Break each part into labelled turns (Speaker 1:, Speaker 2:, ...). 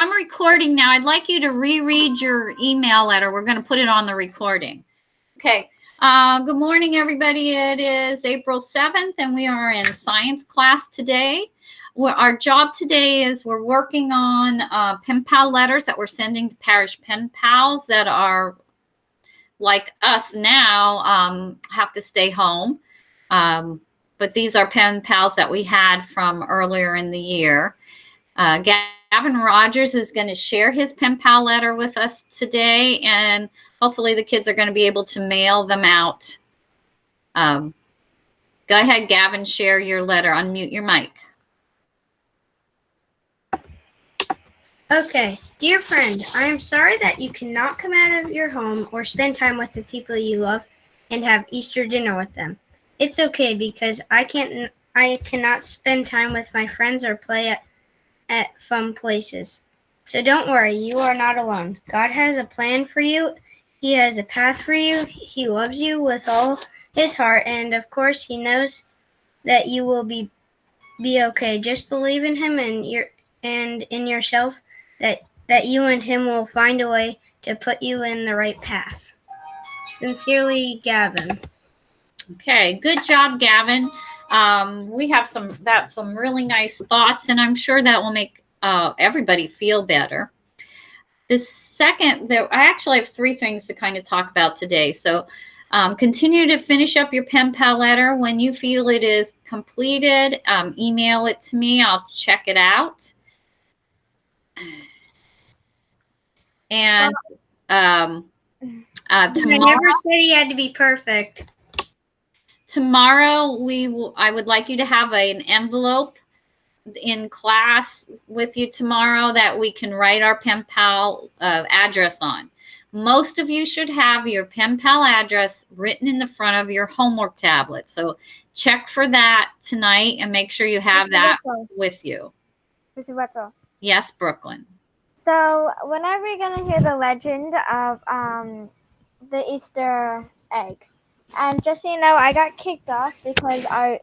Speaker 1: I'm recording now. I'd like you to reread your email letter. We're going to put it on the recording. Okay. Good morning, everybody. It is April 7th, and we are in science class today. Our job today is we're working on pen pal letters that we're sending to parish pen pals that are like us now, have to stay home. But these are pen pals that we had from earlier in the year. Gavin Rogers is going to share his pen pal letter with us today, and hopefully the kids are going to be able to mail them out. Go ahead, Gavin, share your letter. Unmute your mic.
Speaker 2: Okay, dear friend, I am sorry that you cannot come out of your home or spend time with the people you love and have Easter dinner with them. It's okay because I cannot spend time with my friends or play at fun places. So don't worry, you are not alone. God has a plan for you. He has a path for you. He loves you with all his heart, and of course he knows that you will be okay. Just believe in him and in yourself that you and him will find a way to put you in the right path. Sincerely, Gavin.
Speaker 1: Okay, good job, Gavin. We have some really nice thoughts, and I'm sure that will make everybody feel better. The second, I actually have three things to kind of talk about today. So continue to finish up your pen pal letter. When you feel it is completed, email it to me. I'll check it out. And tomorrow,
Speaker 2: I never said he had to be perfect.
Speaker 1: Tomorrow, I would like you to have an envelope in class with you tomorrow that we can write our pen pal address on. Most of you should have your pen pal address written in the front of your homework tablet. So check for that tonight and make sure you have that with you.
Speaker 3: Mrs. Wetzel.
Speaker 1: Yes, Brooklyn.
Speaker 3: So when are we going to hear the legend of the Easter eggs? And just so you know, I got kicked off because our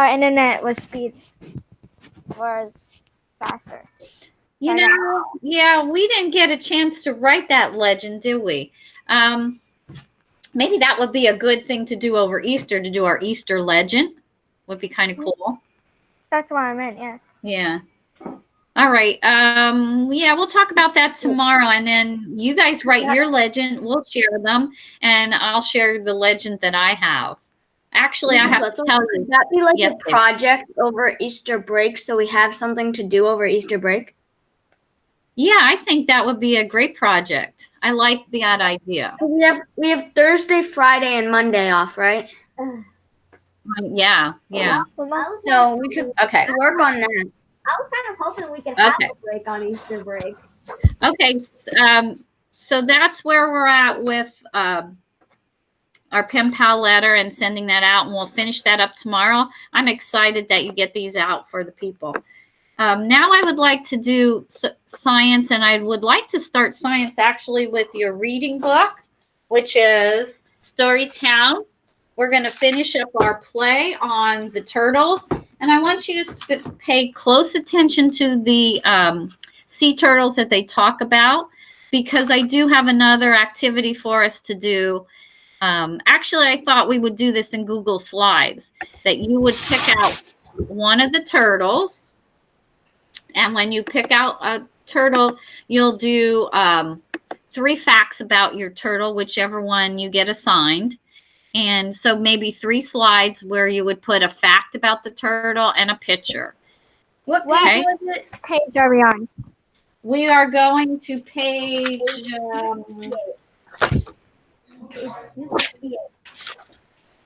Speaker 3: internet was faster.
Speaker 1: You know, yeah, we didn't get a chance to write that legend, did we? Maybe that would be a good thing to do over Easter, to do our Easter legend. Would be kind of cool.
Speaker 3: That's what I meant, yeah.
Speaker 1: Yeah. All right. Yeah, we'll talk about that tomorrow. And then you guys write your legend. We'll share them. And I'll share the legend that I have. Actually, I have to tell you.
Speaker 4: Could that be like a project over Easter break so we have something to do over Easter break?
Speaker 1: Yeah, I think that would be a great project. I like that idea.
Speaker 4: We have Thursday, Friday, and Monday off, right?
Speaker 1: Yeah.
Speaker 4: So we could work on that.
Speaker 3: I was kind of hoping we could have a break on Easter break.
Speaker 1: Okay. So that's where we're at with our pen pal letter and sending that out, and we'll finish that up tomorrow. I'm excited that you get these out for the people. Now I would like to do science, and I would like to start science actually with your reading book, which is Storytown. We're going to finish up our play on the turtles, and I want you to pay close attention to the sea turtles that they talk about, because I do have another activity for us to do. Actually, I thought we would do this in Google Slides, that you would pick out one of the turtles, and when you pick out a turtle, you'll do 3 facts about your turtle, whichever one you get assigned. And so maybe 3 slides where you would put a fact about the turtle and a picture.
Speaker 2: What page was it?
Speaker 3: Page are we on?
Speaker 1: We are going to page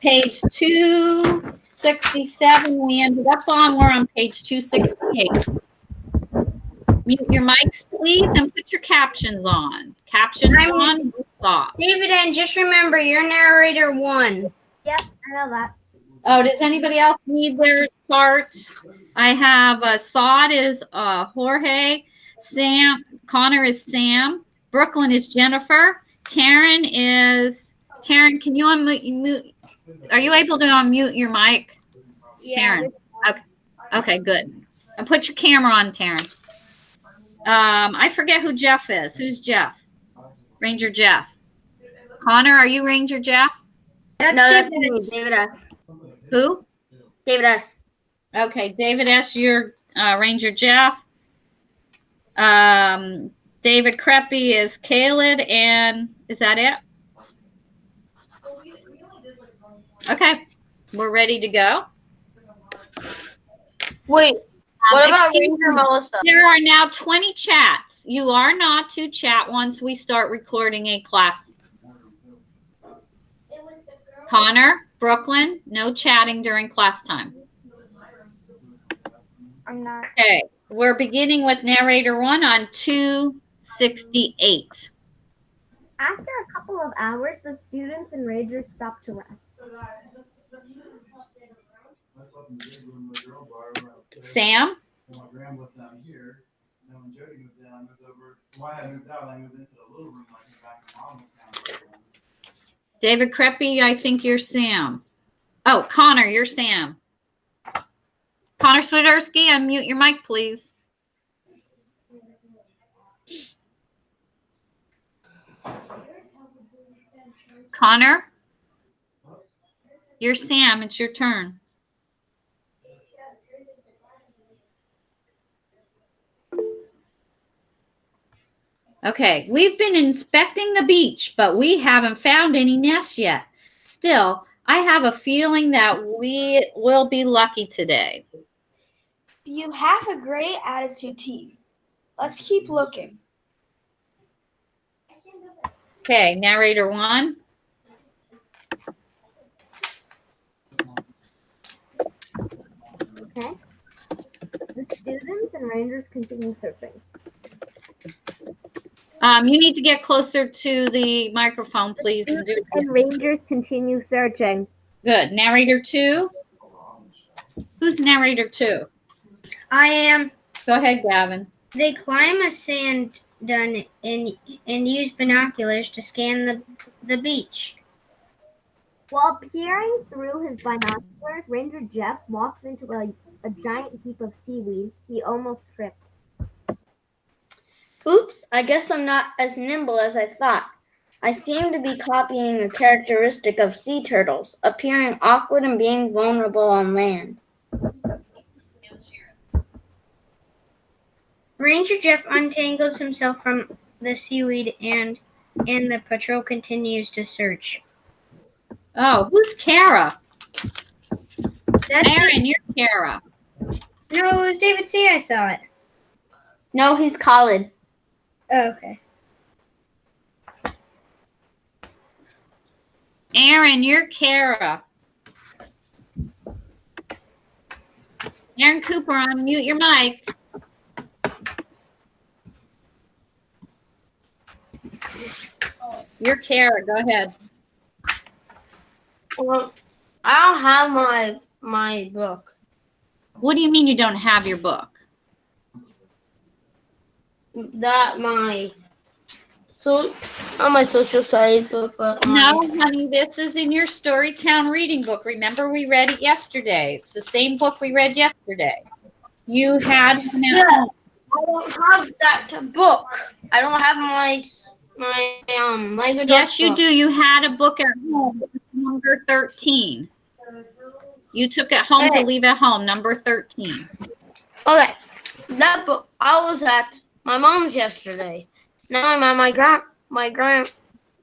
Speaker 1: page 267. We ended up on. We're on page 268. Mute your mics, please, and put your captions on. Captions on. Stop.
Speaker 2: David, and just remember, you're narrator 1.
Speaker 3: Yep, I know that.
Speaker 1: Oh, does anybody else need their part? I have Saud is Jorge, Connor is Sam, Brooklyn is Jennifer, Taryn, can you unmute? Are you able to unmute your mic?
Speaker 3: Yeah.
Speaker 1: Taryn. Okay, good. Put your camera on, Taryn. I forget who Jeff is. Who's Jeff? Ranger Jeff. Connor, are you Ranger Jeff?
Speaker 2: That's
Speaker 4: No, that's
Speaker 2: David.
Speaker 4: me, David S.
Speaker 1: Who?
Speaker 4: David S.
Speaker 1: Okay, David S., you're Ranger Jeff. David Creppy is Caleb, and is that it? Okay, we're ready to go.
Speaker 5: Wait, what about
Speaker 1: excuse
Speaker 5: Ranger
Speaker 1: me.
Speaker 5: Melissa?
Speaker 1: There are now 20 chats. You are not to chat once we start recording a class. Connor, Brooklyn, no chatting during class time.
Speaker 3: I'm not.
Speaker 1: Okay, we're beginning with narrator 1 on 268.
Speaker 6: After a couple of hours, the students and rangers stopped to rest.
Speaker 1: Sam,
Speaker 7: My grandma lived down here, and then when Jody moved in, I moved over. Why I moved out, I moved into the little room like back in mom's house.
Speaker 1: David Creppy, I think you're Sam. Oh, Connor, you're Sam. Connor Swiderski, unmute your mic, please. Connor, you're Sam. It's your turn. Okay, we've been inspecting the beach, but we haven't found any nests yet. Still, I have a feeling that we will be lucky today.
Speaker 8: You have a great attitude, team. Let's keep looking.
Speaker 1: Okay, narrator 1.
Speaker 6: Okay. The students and rangers continue searching.
Speaker 1: You need to get closer to the microphone, please. And do-
Speaker 6: And rangers continue searching.
Speaker 1: Good. Narrator 2. Who's narrator 2?
Speaker 2: I am.
Speaker 1: Go ahead, Gavin.
Speaker 2: They climb a sand dune and use binoculars to scan the beach.
Speaker 6: While peering through his binoculars, Ranger Jeff walks into a giant heap of seaweed. He almost tripped.
Speaker 4: Oops, I guess I'm not as nimble as I thought. I seem to be copying a characteristic of sea turtles, appearing awkward and being vulnerable on land.
Speaker 2: Ranger Jeff untangles himself from the seaweed and the patrol continues to search.
Speaker 1: Oh, who's Kara?
Speaker 2: That's
Speaker 1: Aaron, you're Kara.
Speaker 2: No, it was David C. I thought.
Speaker 4: No, he's Khalid.
Speaker 2: Oh, okay.
Speaker 1: Aaron, you're Kara. Aaron Cooper, unmute your mic. You're Kara. Go ahead.
Speaker 5: Well, I don't have my book.
Speaker 1: What do you mean you don't have your book?
Speaker 5: Not my social studies book, but
Speaker 1: No, honey, this is in your Storytown reading book. Remember, we read it yesterday. It's the same book we read yesterday. You had one at
Speaker 5: Yeah.
Speaker 1: home.
Speaker 5: I don't have that book. I don't have my language.
Speaker 1: Yes, you
Speaker 5: book.
Speaker 1: do. You had a book at home. It was number 13. You took it home to
Speaker 5: Okay.
Speaker 1: leave at home, number 13.
Speaker 5: Okay, that book. I was at my mom's yesterday. Now I'm at my grandpa's.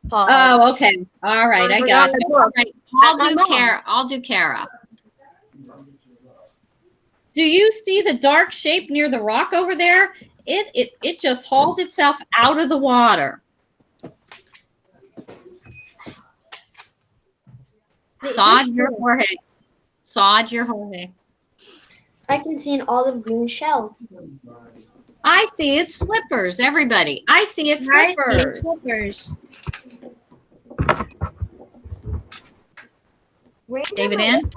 Speaker 1: Oh, okay. All right, I got it. All right, I'll
Speaker 5: my
Speaker 1: do
Speaker 5: mom.
Speaker 1: Kara. I'll do Kara. Do you see the dark shape near the rock over there? It just hauled itself out of the water. Sod your forehead. Sod your forehead.
Speaker 6: I can see an olive green shell.
Speaker 1: I see it's flippers, everybody. I see it's
Speaker 2: I see
Speaker 1: flippers.
Speaker 2: flippers.
Speaker 6: Ranger
Speaker 1: David in?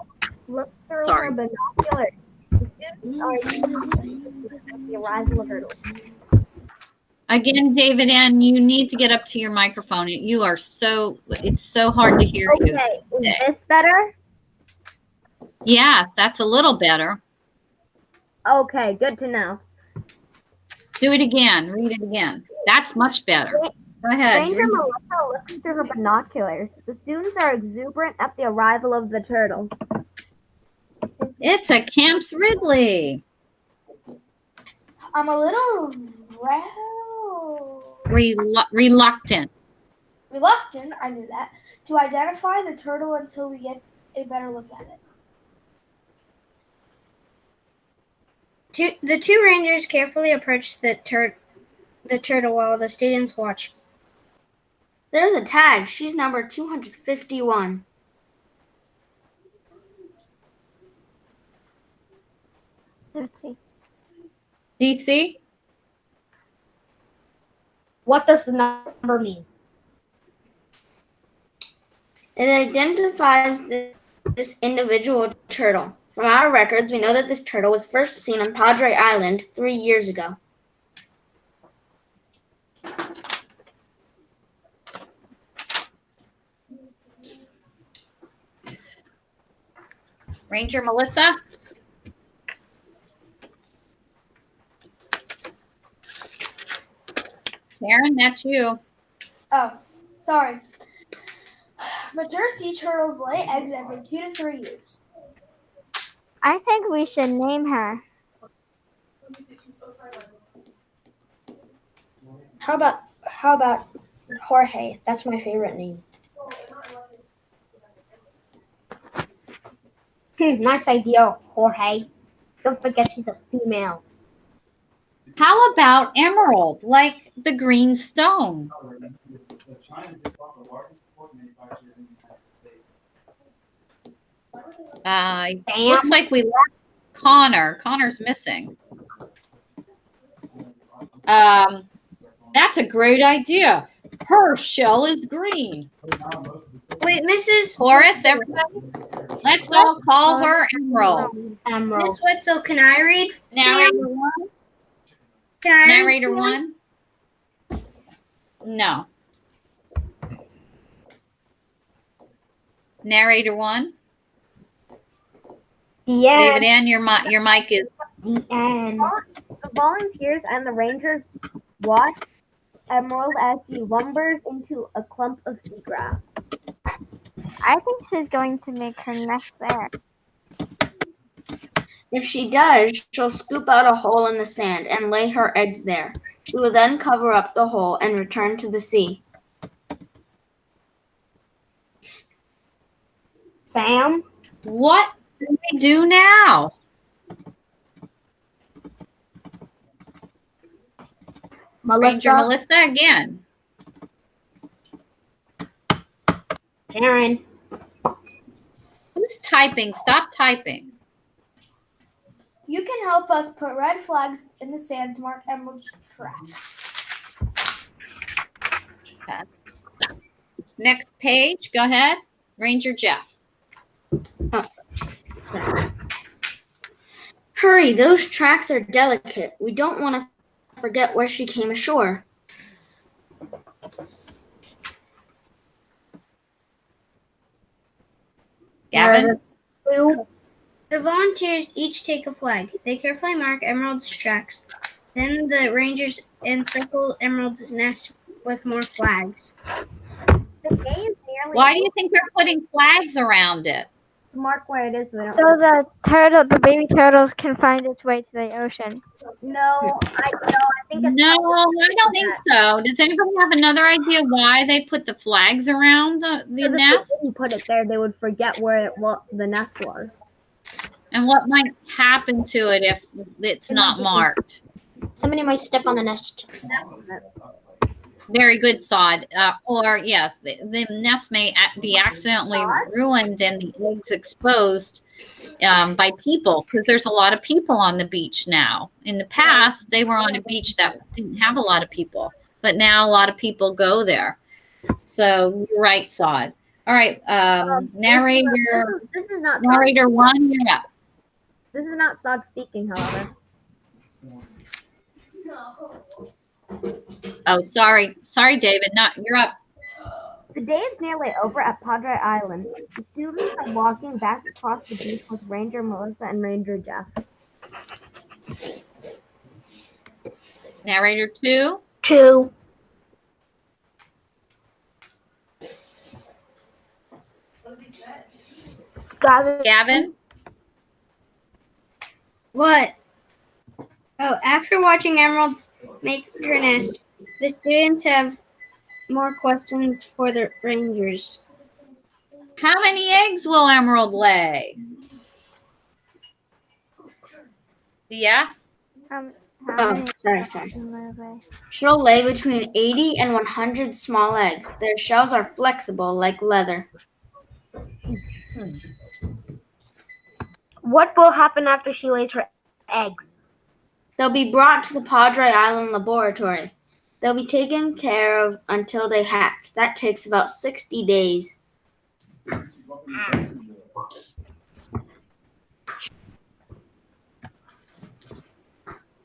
Speaker 6: Look through
Speaker 1: Sorry.
Speaker 6: her binoculars. The students are using the arrival of hurdles.
Speaker 1: Again, David N., you need to get up to your microphone. It's so hard to hear you.
Speaker 6: Okay, is this better?
Speaker 1: Yes, that's a little better.
Speaker 6: Okay, good to know.
Speaker 1: Do it again. Read it again. That's much better. Go ahead.
Speaker 6: Ranger Melissa looks through her binoculars. The students are exuberant at the arrival of the turtle.
Speaker 1: It's a Camps Ridley.
Speaker 8: I'm a little
Speaker 1: Reluctant.
Speaker 8: reluctant, I knew that, to identify the turtle until we get a better look at it.
Speaker 2: The two rangers carefully approach the turtle while the students watch.
Speaker 4: There's a tag. She's number 251.
Speaker 3: Let's see.
Speaker 1: DC?
Speaker 6: What does the number mean?
Speaker 4: It identifies this individual turtle. From our records, we know that this turtle was first seen on Padre Island 3 years ago.
Speaker 1: Ranger Melissa? Taryn, that's you.
Speaker 8: Oh, sorry. Mature sea turtles lay eggs every 2 to 3 years.
Speaker 3: I think we should name her.
Speaker 2: How about Jorge? That's my favorite name.
Speaker 6: Nice idea, Jorge. Don't forget she's a female.
Speaker 1: How about Emerald, like the green stone?
Speaker 7: China just bought the largest pork manufacturer in the United States.
Speaker 1: Looks like we lost Connor. Connor's missing. That's a great idea. Her shell is green.
Speaker 2: Wait, Mrs.
Speaker 1: Horace, everybody, let's all call her Emerald.
Speaker 2: Miss Wetzel, can I read?
Speaker 1: Narrator one?
Speaker 2: Can I read
Speaker 1: Narrator one? No. Narrator one?
Speaker 6: The end.
Speaker 1: David Ann, your mic is.
Speaker 6: The end. The volunteers and the rangers watch Emerald as she lumbers into a clump of seagrass.
Speaker 3: I think she's going to make her nest there.
Speaker 4: If she does, she'll scoop out a hole in the sand and lay her eggs there. She will then cover up the hole and return to the sea.
Speaker 6: Sam?
Speaker 1: What do we do now? Ranger Melissa again.
Speaker 6: Karen.
Speaker 1: Who's typing? Stop typing.
Speaker 8: You can help us put red flags in the sand to mark Emerald's tracks.
Speaker 1: Okay. Next page. Go ahead. Ranger Jeff.
Speaker 4: Hurry, those tracks are delicate. We don't want to forget where she came ashore.
Speaker 1: Gavin?
Speaker 2: The volunteers each take a flag. They carefully mark Emerald's tracks. Then the rangers encircle Emerald's nest with more flags.
Speaker 6: The day is nearly
Speaker 1: Why do you think they're putting flags around it?
Speaker 6: mark where it is. But
Speaker 3: So the baby turtles can find its way to the ocean.
Speaker 6: no, I think it's
Speaker 1: No, I don't think so. Does anybody have another idea why they put the flags around the
Speaker 6: because if
Speaker 1: nest?
Speaker 6: they didn't put it there, they would forget where the nest was.
Speaker 1: And what might happen to it if it's not marked?
Speaker 6: Somebody might step on the nest.
Speaker 1: Very good, Sod. Or yes, the nest may be accidentally ruined and the eggs exposed by people, because there's a lot of people on the beach now. In the past, they were on a beach that didn't have a lot of people, but now a lot of people go there. So you're right, Sod. All right, narrator.
Speaker 6: This is not.
Speaker 1: Narrator one, you're up.
Speaker 6: This is not Sod speaking, however.
Speaker 1: Oh, sorry, David. You're up.
Speaker 6: The day is nearly over at Padre Island. The students are walking back across the beach with Ranger Melissa and Ranger Jeff.
Speaker 1: Narrator 2.
Speaker 6: 2.
Speaker 1: Gavin.
Speaker 2: What? Oh, after watching emeralds make their nest, the students have more questions for the rangers.
Speaker 1: How many eggs will Emerald lay? Yes.
Speaker 3: How
Speaker 4: Oh,
Speaker 3: many
Speaker 4: sorry.
Speaker 3: in my way?
Speaker 4: She'll lay between 80 and 100 small eggs. Their shells are flexible like leather.
Speaker 6: What will happen after she lays her eggs?
Speaker 4: They'll be brought to the Padre Island laboratory. They'll be taken care of until they hatch. That takes about 60 days.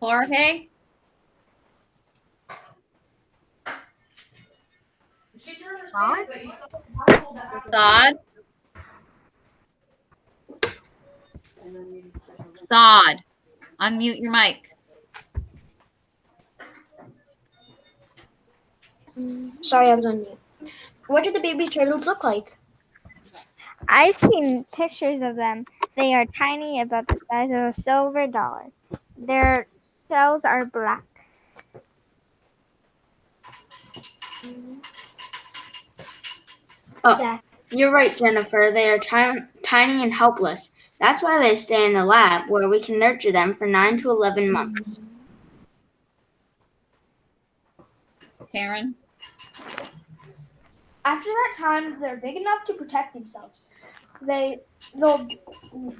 Speaker 1: Jorge. Sod. Sod. Unmute your mic.
Speaker 6: Sorry, I was on mute. What do the baby turtles look like?
Speaker 3: I've seen pictures of them. They are tiny, about the size of a silver dollar. Their shells are black.
Speaker 4: Oh, you're right, Jennifer. They are tiny and helpless. That's why they stay in the lab, where we can nurture them for 9 to 11 months.
Speaker 1: Karen.
Speaker 8: After that time, they're big enough to protect themselves. They'll be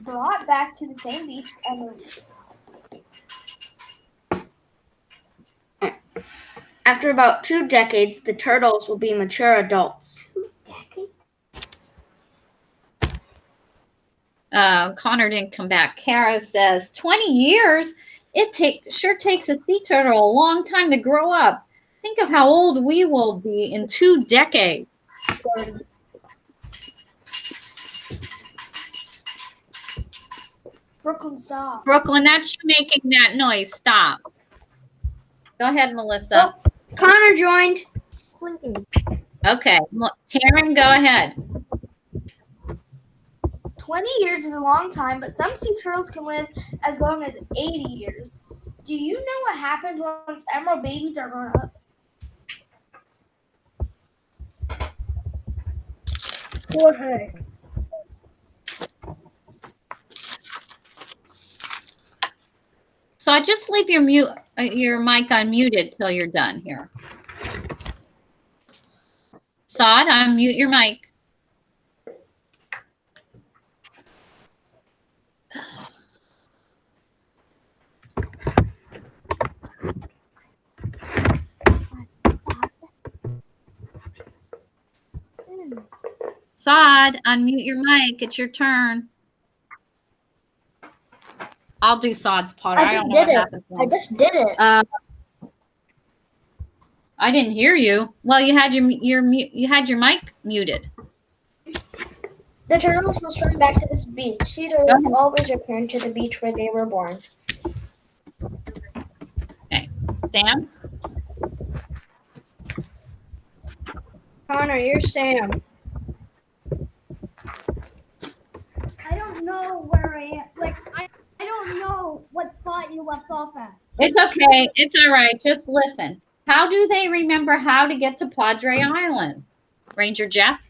Speaker 8: brought back to the same beach and released.
Speaker 4: After about 2 decades, the turtles will be mature adults.
Speaker 1: Connor didn't come back. Kara says 20 years. It sure takes a sea turtle a long time to grow up. Think of how old we will be in 2 decades.
Speaker 8: Brooklyn, stop.
Speaker 1: Brooklyn, that's you making that noise. Stop. Go ahead, Melissa.
Speaker 2: Connor joined.
Speaker 1: Okay. Taryn, go ahead.
Speaker 8: 20 years is a long time, but some sea turtles can live as long as 80 years. Do you know what happens once emerald babies are grown up?
Speaker 6: Jorge.
Speaker 1: So I just leave your mic unmuted till you're done here. Sod, unmute your mic. Sod, unmute your mic. It's your turn. I'll do Sod's part. I don't know what happened.
Speaker 6: I just did it.
Speaker 1: I didn't hear you. Well, you had your mic muted.
Speaker 6: The turtles will swim back to this beach. Sea turtles will always return to the beach where they were born.
Speaker 1: Okay. Sam?
Speaker 2: Connor, you're Sam.
Speaker 6: I don't know where I am. I don't know what thought you left off at.
Speaker 1: It's okay. It's all right. Just listen. How do they remember how to get to Padre Island? Ranger Jeff?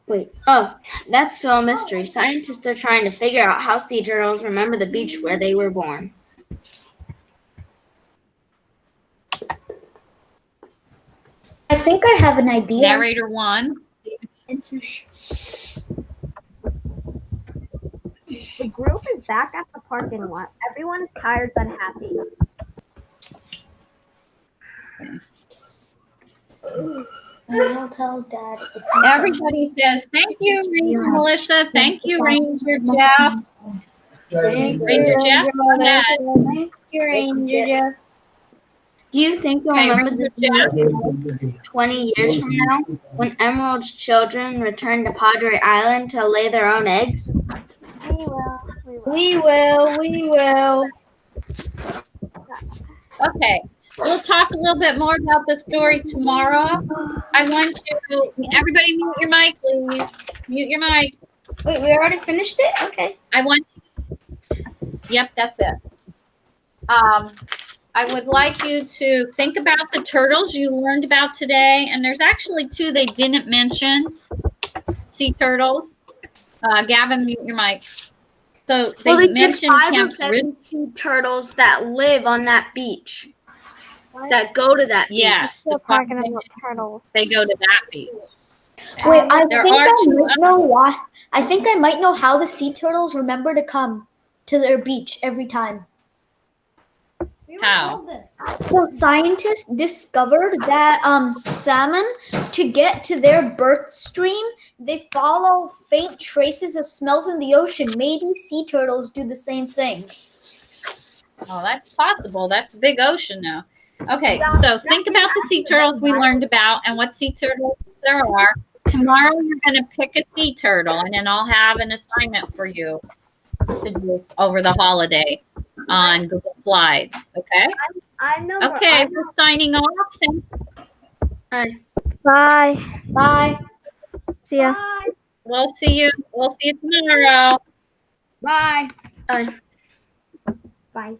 Speaker 4: Wait. Oh, that's still a mystery. Scientists are trying to figure out how sea turtles remember the beach where they were born.
Speaker 6: I think I have an idea.
Speaker 1: Narrator 1.
Speaker 6: The group is back at the parking lot. Everyone is tired but happy. I'll tell Dad.
Speaker 1: Everybody says, thank you, Ranger Melissa. Thank you, Ranger Jeff. Ranger Jeff, go ahead.
Speaker 2: Thank you, Ranger Jeff.
Speaker 4: Do you think you'll
Speaker 1: Okay,
Speaker 4: remember
Speaker 1: Ranger
Speaker 4: this 20 years from now, when Emerald's children return to Padre Island to lay their own eggs?
Speaker 3: We will. We will.
Speaker 4: We will. We will.
Speaker 1: Okay, we'll talk a little bit more about the story tomorrow. I want you, everybody mute your mic, please. Mute your mic.
Speaker 2: Wait, we already finished it? Okay.
Speaker 1: I want, yep, that's it. I would like you to think about the turtles you learned about today, and there's actually two they didn't mention, sea turtles. Gavin, mute your mic. So they mentioned Camp's Ridge.
Speaker 4: sea turtles that live on that beach. That go to that beach.
Speaker 1: Yes,
Speaker 3: Still talking about turtles.
Speaker 1: they go to that beach.
Speaker 9: Wait, I
Speaker 1: There
Speaker 9: think
Speaker 1: are
Speaker 9: I
Speaker 1: two
Speaker 9: might know why. I think I might know how the sea turtles remember to come to their beach every time.
Speaker 1: How?
Speaker 9: So scientists discovered that salmon, to get to their birth stream, they follow faint traces of smells in the ocean. Maybe sea turtles do the same thing.
Speaker 1: Oh, that's possible. That's a big ocean now. Okay, so think about the sea turtles we learned about and what sea turtles there are. Tomorrow you're going to pick a sea turtle, and then I'll have an assignment for you to do over the holiday on Google Slides. Okay?
Speaker 6: I know.
Speaker 1: Okay, we're signing off. Thanks.
Speaker 3: Bye.
Speaker 9: Bye.
Speaker 3: See ya.
Speaker 1: We'll see you. We'll see you tomorrow.
Speaker 8: Bye.
Speaker 2: Bye.